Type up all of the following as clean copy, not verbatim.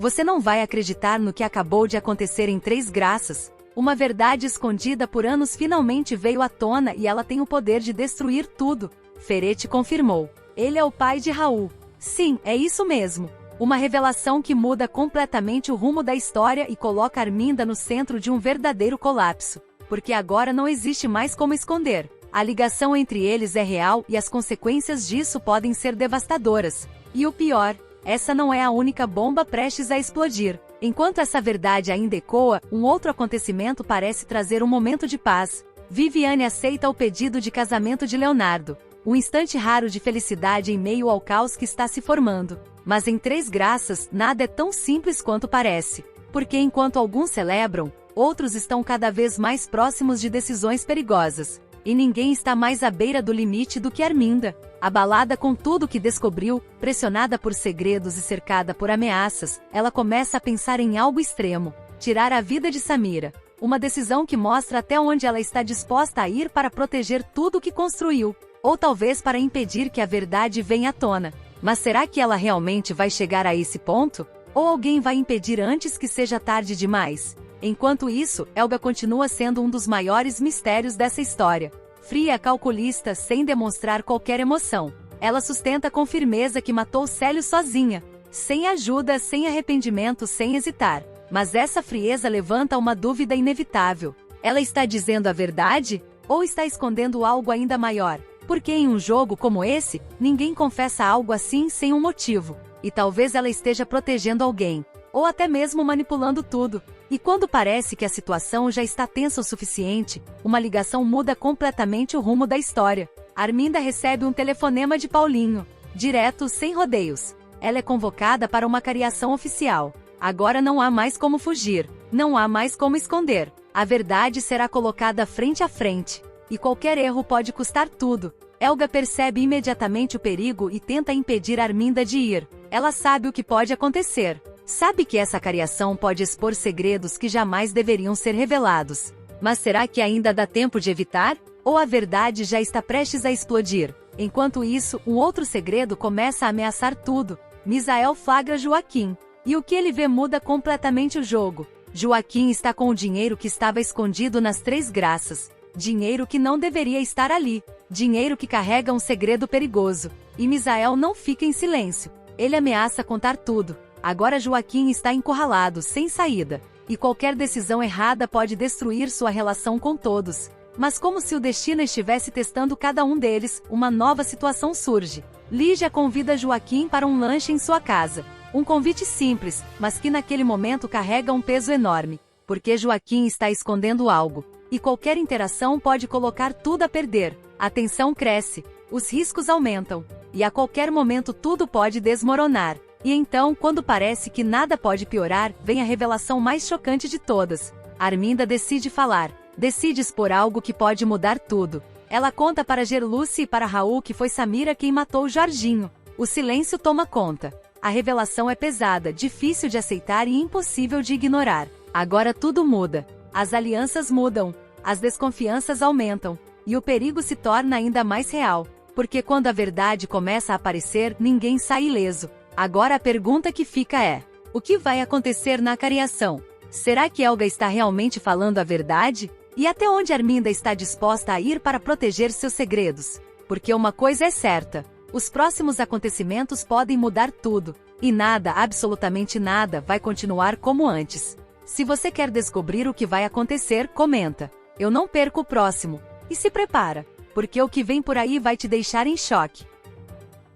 Você não vai acreditar no que acabou de acontecer em Três Graças. Uma verdade escondida por anos finalmente veio à tona e ela tem o poder de destruir tudo. Ferete confirmou. Ele é o pai de Raul. Sim, é isso mesmo. Uma revelação que muda completamente o rumo da história e coloca Arminda no centro de um verdadeiro colapso. Porque agora não existe mais como esconder. A ligação entre eles é real e as consequências disso podem ser devastadoras. E o pior, essa não é a única bomba prestes a explodir. Enquanto essa verdade ainda ecoa, um outro acontecimento parece trazer um momento de paz. Viviane aceita o pedido de casamento de Leonardo. Um instante raro de felicidade em meio ao caos que está se formando. Mas em Três Graças, nada é tão simples quanto parece. Porque enquanto alguns celebram, outros estão cada vez mais próximos de decisões perigosas. E ninguém está mais à beira do limite do que Arminda. Abalada com tudo que descobriu, pressionada por segredos e cercada por ameaças, ela começa a pensar em algo extremo: tirar a vida de Samira. Uma decisão que mostra até onde ela está disposta a ir para proteger tudo o que construiu. Ou talvez para impedir que a verdade venha à tona. Mas será que ela realmente vai chegar a esse ponto? Ou alguém vai impedir antes que seja tarde demais? Enquanto isso, Helga continua sendo um dos maiores mistérios dessa história. Fria, calculista, sem demonstrar qualquer emoção. Ela sustenta com firmeza que matou Célio sozinha. Sem ajuda, sem arrependimento, sem hesitar. Mas essa frieza levanta uma dúvida inevitável. Ela está dizendo a verdade? Ou está escondendo algo ainda maior? Porque em um jogo como esse, ninguém confessa algo assim sem um motivo. E talvez ela esteja protegendo alguém. Ou até mesmo manipulando tudo. E quando parece que a situação já está tensa o suficiente, uma ligação muda completamente o rumo da história. Arminda recebe um telefonema de Paulinho. Direto, sem rodeios. Ela é convocada para uma cariação oficial. Agora não há mais como fugir. Não há mais como esconder. A verdade será colocada frente a frente. E qualquer erro pode custar tudo. Helga percebe imediatamente o perigo e tenta impedir Arminda de ir. Ela sabe o que pode acontecer. Sabe que essa cariação pode expor segredos que jamais deveriam ser revelados. Mas será que ainda dá tempo de evitar? Ou a verdade já está prestes a explodir? Enquanto isso, um outro segredo começa a ameaçar tudo. Misael flagra Joaquim. E o que ele vê muda completamente o jogo. Joaquim está com o dinheiro que estava escondido nas Três Graças. Dinheiro que não deveria estar ali. Dinheiro que carrega um segredo perigoso. E Misael não fica em silêncio. Ele ameaça contar tudo. Agora Joaquim está encurralado, sem saída. E qualquer decisão errada pode destruir sua relação com todos. Mas como se o destino estivesse testando cada um deles, uma nova situação surge. Lígia convida Joaquim para um lanche em sua casa. Um convite simples, mas que naquele momento carrega um peso enorme. Porque Joaquim está escondendo algo. E qualquer interação pode colocar tudo a perder. A tensão cresce. Os riscos aumentam. E a qualquer momento tudo pode desmoronar. E então, quando parece que nada pode piorar, vem a revelação mais chocante de todas. Arminda decide falar. Decide expor algo que pode mudar tudo. Ela conta para Gerluce e para Raul que foi Samira quem matou Jorginho. O silêncio toma conta. A revelação é pesada, difícil de aceitar e impossível de ignorar. Agora tudo muda. As alianças mudam. As desconfianças aumentam. E o perigo se torna ainda mais real. Porque quando a verdade começa a aparecer, ninguém sai ileso. Agora a pergunta que fica é: o que vai acontecer na cariação? Será que Helga está realmente falando a verdade? E até onde Arminda está disposta a ir para proteger seus segredos? Porque uma coisa é certa: os próximos acontecimentos podem mudar tudo. E nada, absolutamente nada, vai continuar como antes. Se você quer descobrir o que vai acontecer, comenta. Eu não perco o próximo. E se prepara, porque o que vem por aí vai te deixar em choque.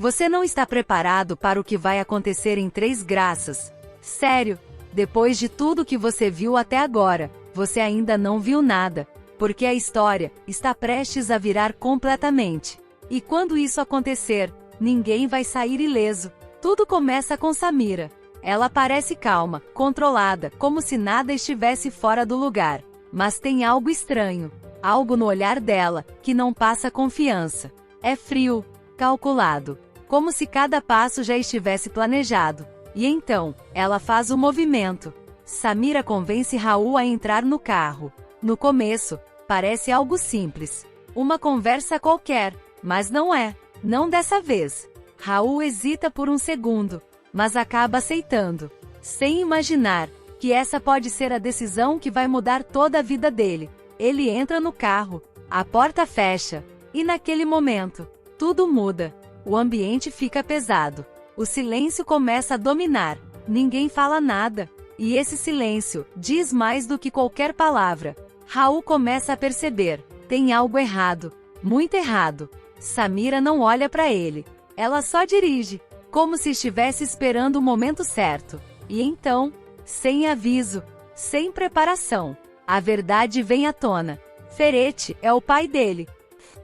Você não está preparado para o que vai acontecer em Três Graças? Sério? Depois de tudo que você viu até agora, você ainda não viu nada. Porque a história está prestes a virar completamente. E quando isso acontecer, ninguém vai sair ileso. Tudo começa com Samira. Ela parece calma, controlada, como se nada estivesse fora do lugar. Mas tem algo estranho. Algo no olhar dela, que não passa confiança. É frio, calculado. Como se cada passo já estivesse planejado. E então, ela faz o movimento. Samira convence Raul a entrar no carro. No começo, parece algo simples. Uma conversa qualquer, mas não é. Não dessa vez. Raul hesita por um segundo, mas acaba aceitando. sem imaginar que essa pode ser a decisão que vai mudar toda a vida dele. Ele entra no carro, a porta fecha, e naquele momento, tudo muda. O ambiente fica pesado. O silêncio começa a dominar. Ninguém fala nada. E esse silêncio diz mais do que qualquer palavra. Raul começa a perceber. Tem algo errado. Muito errado. Samira não olha para ele. Ela só dirige, como se estivesse esperando o momento certo. E então, sem aviso, sem preparação, a verdade vem à tona. Ferete é o pai dele.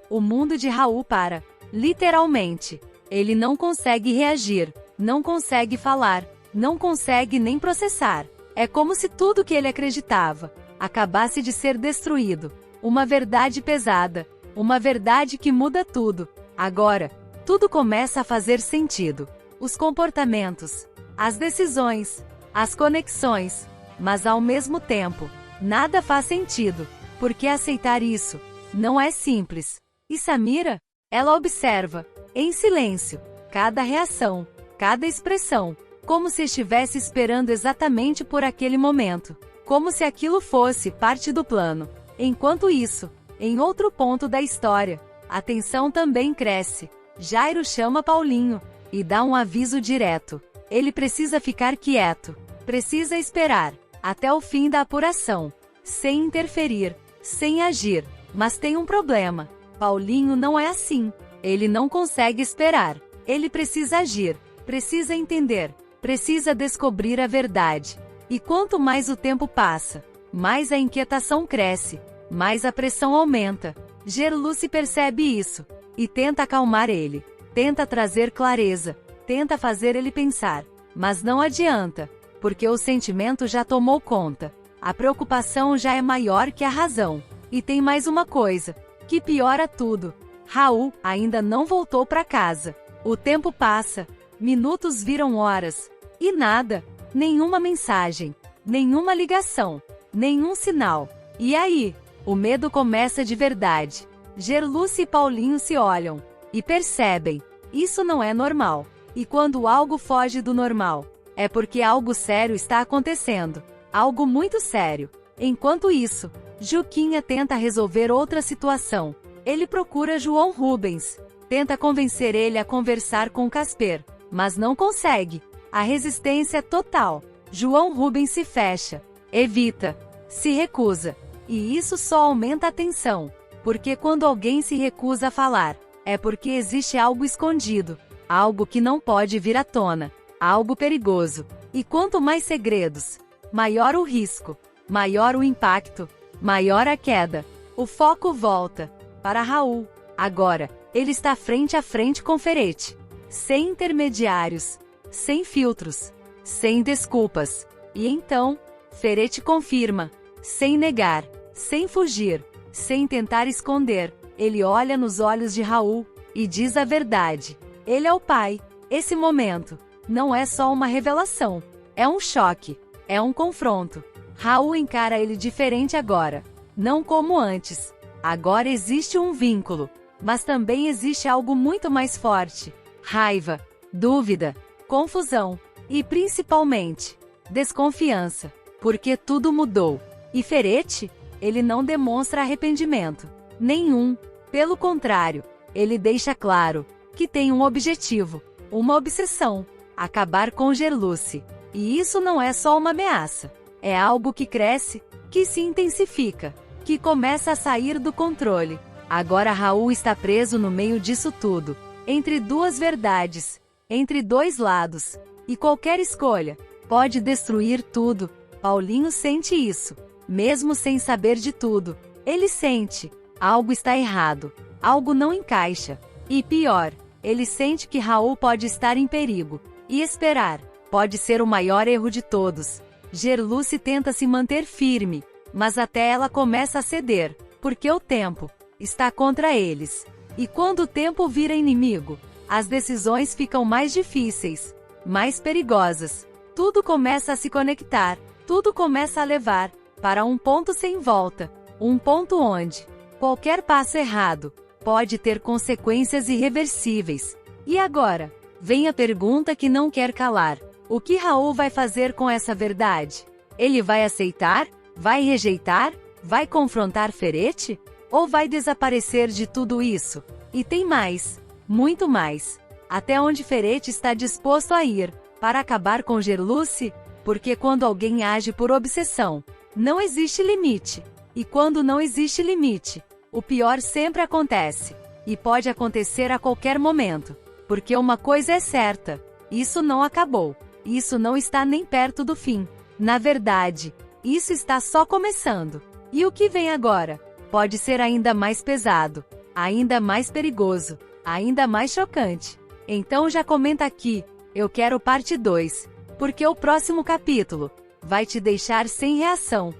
O mundo de Raul para. Literalmente. Ele não consegue reagir, não consegue falar, não consegue nem processar. É como se tudo que ele acreditava acabasse de ser destruído. Uma verdade pesada. Uma verdade que muda tudo. Agora, tudo começa a fazer sentido. Os comportamentos, as decisões, as conexões. Mas ao mesmo tempo, nada faz sentido. Porque aceitar isso não é simples. E Samira? Ela observa, em silêncio, cada reação, cada expressão, como se estivesse esperando exatamente por aquele momento. Como se aquilo fosse parte do plano. Enquanto isso, em outro ponto da história, a tensão também cresce. Jairo chama Paulinho e dá um aviso direto. Ele precisa ficar quieto. Precisa esperar até o fim da apuração, sem interferir, sem agir. Mas tem um problema. Paulinho não é assim. Ele não consegue esperar. Ele precisa agir, precisa entender, precisa descobrir a verdade. E quanto mais o tempo passa, mais a inquietação cresce, mais a pressão aumenta. Gerluce percebe isso e tenta acalmar ele, tenta trazer clareza, tenta fazer ele pensar. Mas não adianta, porque o sentimento já tomou conta. A preocupação já é maior que a razão. E tem mais uma coisa que piora tudo. Raul ainda não voltou para casa. O tempo passa, minutos viram horas, e nada, nenhuma mensagem, nenhuma ligação, nenhum sinal. E aí, o medo começa de verdade. Gerluce e Paulinho se olham e percebem, isso não é normal. E quando algo foge do normal, é porque algo sério está acontecendo, algo muito sério. Enquanto isso, Juquinha tenta resolver outra situação. Ele procura João Rubens, tenta convencer ele a conversar com Casper, mas não consegue. A resistência é total. João Rubens se fecha, evita, se recusa. E isso só aumenta a tensão, porque quando alguém se recusa a falar, é porque existe algo escondido, algo que não pode vir à tona, algo perigoso. E quanto mais segredos, maior o risco, maior o impacto, maior a queda. O foco volta para Raul. Agora, ele está frente a frente com Ferete. Sem intermediários, sem filtros, sem desculpas. E então, Ferete confirma, sem negar, sem fugir, sem tentar esconder. Ele olha nos olhos de Raul e diz a verdade. Ele é o pai. Esse momento não é só uma revelação, é um choque, é um confronto. Raul encara ele diferente agora, não como antes. Agora existe um vínculo, mas também existe algo muito mais forte. Raiva, dúvida, confusão e, principalmente, desconfiança, porque tudo mudou. E Ferete? Ele não demonstra arrependimento nenhum. Pelo contrário, ele deixa claro que tem um objetivo, uma obsessão: acabar com Gerluce. E isso não é só uma ameaça. É algo que cresce, que se intensifica, que começa a sair do controle. Agora Raul está preso no meio disso tudo, entre duas verdades, entre dois lados. E qualquer escolha pode destruir tudo. Paulinho sente isso, mesmo sem saber de tudo. Ele sente, algo está errado, algo não encaixa. E pior, ele sente que Raul pode estar em perigo. E esperar pode ser o maior erro de todos. Gerluce tenta se manter firme, mas até ela começa a ceder, porque o tempo está contra eles. E quando o tempo vira inimigo, as decisões ficam mais difíceis, mais perigosas. Tudo começa a se conectar, tudo começa a levar para um ponto sem volta, um ponto onde qualquer passo errado pode ter consequências irreversíveis. E agora, vem a pergunta que não quer calar: O que Raul vai fazer com essa verdade? Ele vai aceitar? Vai rejeitar? Vai confrontar Ferete? Ou vai desaparecer de tudo isso? E tem mais, muito mais. Até onde Ferete está disposto a ir, para acabar com Gerluce? Porque quando alguém age por obsessão, não existe limite. E quando não existe limite, o pior sempre acontece. E pode acontecer a qualquer momento. Porque uma coisa é certa, isso não acabou. Isso não está nem perto do fim. Na verdade, isso está só começando. E o que vem agora? Pode ser ainda mais pesado, ainda mais perigoso, ainda mais chocante. Então já comenta aqui, eu quero parte 2, porque o próximo capítulo vai te deixar sem reação.